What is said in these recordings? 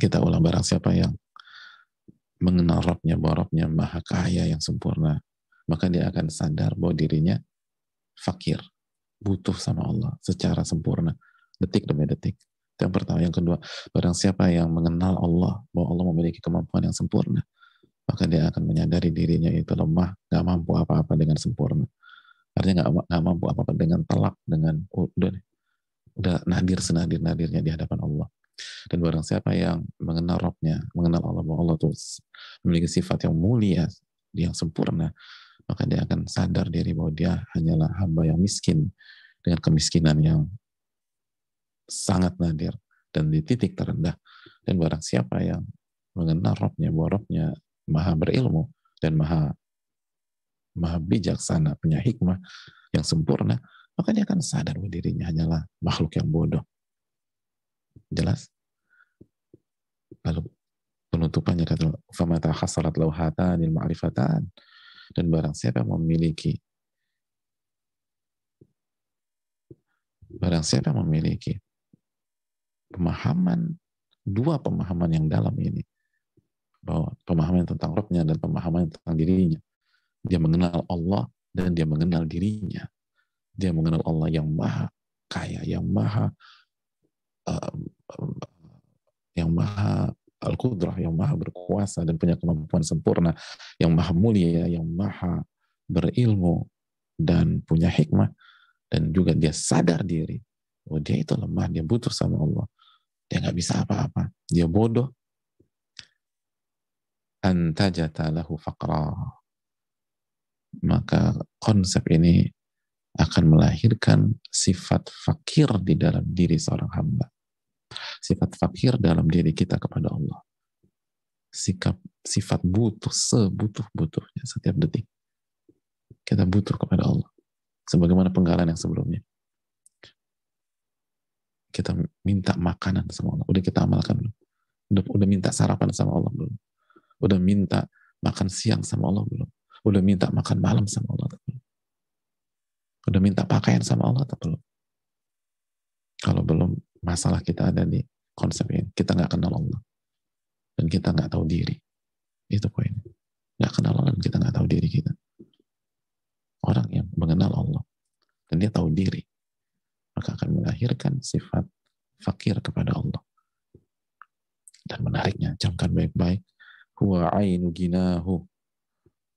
Kita ulang, barang siapa yang mengenal Rabbnya, bahwa Rabbnya maha kaya yang sempurna, maka dia akan sadar bahwa dirinya fakir, butuh sama Allah secara sempurna, detik demi detik. Itu yang pertama. Yang kedua, barang siapa yang mengenal Allah, bahwa Allah memiliki kemampuan yang sempurna, maka dia akan menyadari dirinya itu lemah, gak mampu apa-apa dengan sempurna. Artinya gak mampu apa-apa dengan telak, dengan udah nadir senadir-nadirnya di hadapan Allah. Dan barang siapa yang mengenal Rabbnya, mengenal Allah, bahwa Allah itu memiliki sifat yang mulia, yang sempurna, maka dia akan sadar diri bahwa dia hanyalah hamba yang miskin, dengan kemiskinan yang sangat nadir dan di titik terendah. Dan barang siapa yang mengenal Rabbnya, bahwa Rabbnya maha berilmu dan maha bijaksana, punya hikmah yang sempurna, maka dia akan sadar bahwa dirinya hanyalah makhluk yang bodoh. Jelas? Lalu penutupannya kata famata hasalat lauhatanil ma'rifatan, dan barang siapa memiliki pemahaman, dua pemahaman yang dalam ini, bahwa pemahaman tentang Rabbnya dan pemahaman tentang dirinya, dia mengenal Allah dan dia mengenal dirinya. Dia mengenal Allah yang maha kaya, yang maha al-qudrah, yang maha berkuasa dan punya kemampuan sempurna, yang maha mulia, yang maha berilmu dan punya hikmah, dan juga dia sadar diri bahwa dia itu lemah, dia butuh sama Allah, dia nggak bisa apa-apa, dia bodoh. Antajata lahu faqra, maka konsep ini akan melahirkan sifat fakir di dalam diri seorang hamba. Sifat fakir dalam diri kita kepada Allah. Sifat butuh, sebutuh-butuhnya setiap detik. Kita butuh kepada Allah. Sebagaimana penggalan yang sebelumnya. Kita minta makanan sama Allah. Udah kita amalkan belum? Udah minta sarapan sama Allah belum? Udah minta makan siang sama Allah belum? Udah minta makan malam sama Allah belum? Udah minta pakaian sama Allah atau belum? Kalau belum, masalah kita ada di konsep ini. Kita nggak kenal Allah. Dan kita nggak tahu diri. Itu poinnya. Nggak kenal Allah dan kita nggak tahu diri kita. Orang yang mengenal Allah dan dia tahu diri, maka akan melahirkan sifat fakir kepada Allah. Dan menariknya, camkan baik-baik, huwa ainu ginahu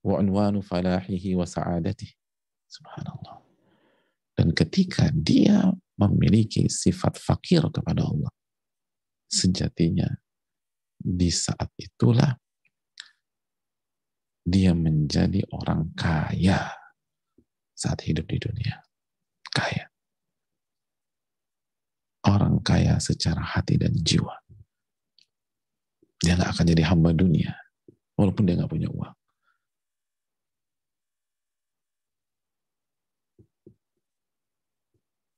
wa unwanu falahihi wa sa'adatihi. Subhanallah. Dan ketika dia memiliki sifat fakir kepada Allah, sejatinya di saat itulah dia menjadi orang kaya saat hidup di dunia. Kaya. Orang kaya secara hati dan jiwa. Dia gak akan jadi hamba dunia, walaupun dia gak punya uang.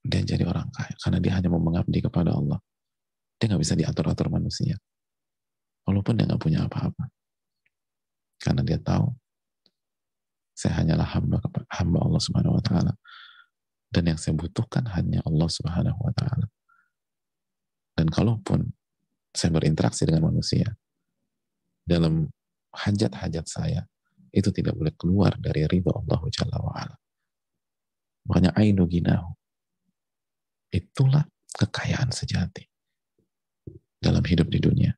Dia jadi orang kaya karena dia hanya mau mengabdi kepada Allah. Dia gak bisa diatur-atur manusia, walaupun dia gak punya apa-apa. Karena dia tahu, saya hanyalah hamba Allah Subhanahu wa Ta'ala. Dan yang saya butuhkan hanya Allah Subhanahu wa Ta'ala. Dan kalaupun saya berinteraksi dengan manusia, dalam hajat-hajat saya, itu tidak boleh keluar dari ridha Allah Jalla wa'ala. Makanya ainu ginahu. Itulah kekayaan sejati dalam hidup di dunia.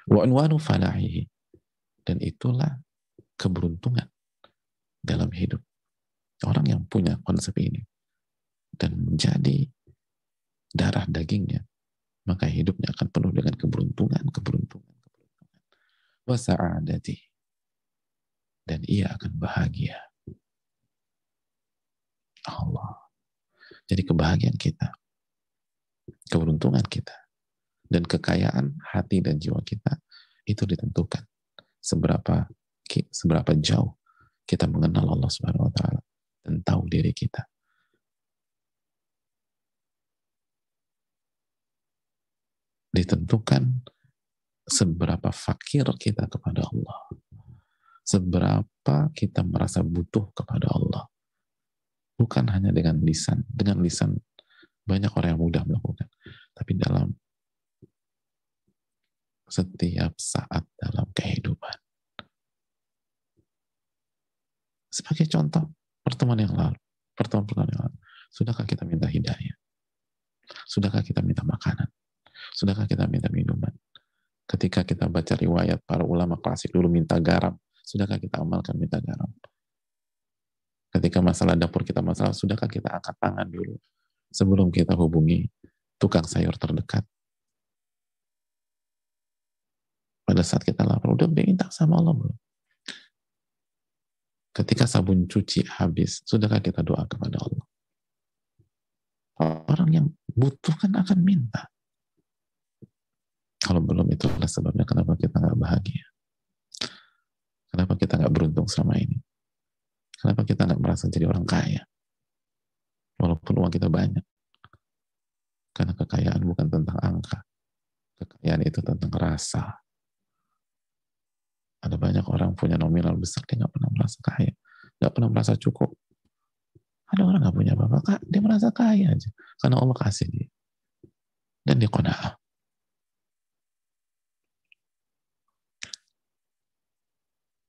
Wa unwanu falahihi. Dan itulah keberuntungan dalam hidup. Orang yang punya konsep ini dan menjadi darah dagingnya, maka hidupnya akan penuh dengan keberuntungan. Wa sa'adati. Dan ia akan bahagia. Allah. Jadi kebahagiaan kita, keberuntungan kita, dan kekayaan hati dan jiwa kita itu ditentukan seberapa jauh kita mengenal Allah Subhanahu wa Ta'ala dan tahu diri kita. Ditentukan seberapa fakir kita kepada Allah, seberapa kita merasa butuh kepada Allah. Bukan hanya dengan lisan banyak orang yang mudah melakukan, tapi dalam setiap saat dalam kehidupan. Sebagai contoh, pertemuan yang lalu, sudahkah kita minta hidayah? Sudahkah kita minta makanan? Sudahkah kita minta minuman? Ketika kita baca riwayat para ulama klasik dulu minta garam, sudahkah kita amalkan minta garam? Ketika masalah dapur kita masalah, sudahkah kita angkat tangan dulu sebelum kita hubungi tukang sayur terdekat? Pada saat kita lapar, udah minta sama Allah belum? Ketika sabun cuci habis, sudahkah kita doa kepada Allah? Orang yang butuh kan akan minta. Kalau belum, itulah sebabnya kenapa kita nggak bahagia. Kenapa kita nggak beruntung selama ini. Kenapa kita nggak merasa jadi orang kaya. Walaupun uang kita banyak. Karena kekayaan bukan tentang angka. Kekayaan itu tentang rasa. Ada banyak orang punya nominal besar, dia nggak pernah merasa kaya. Nggak pernah merasa cukup. Ada orang nggak punya apa-apa, dia merasa kaya aja. Karena Allah kasih dia. Dan dia qanaah.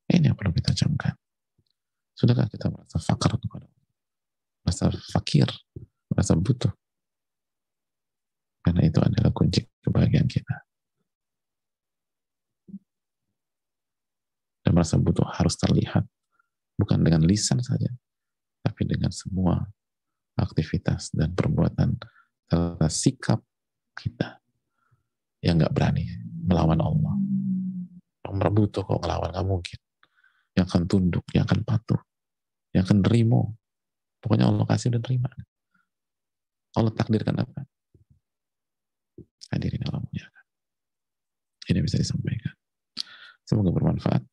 Ini yang perlu kita camkan. Sudahkah kita merasa fakir kepada Allah? Merasa fakir, merasa butuh? Karena itu adalah kunci kebahagiaan kita. Dan merasa butuh harus terlihat, bukan dengan lisan saja, tapi dengan semua aktivitas dan perbuatan serta sikap kita yang nggak berani melawan Allah. Orang butuh kok ngelawan, nggak mungkin. Yang akan tunduk, yang akan patuh, yang akan nerimo. Pokoknya Allah kasih dan terima. Allah takdirkan apa? Hadirin Allah muliakan. Ini bisa disampaikan. Semoga bermanfaat.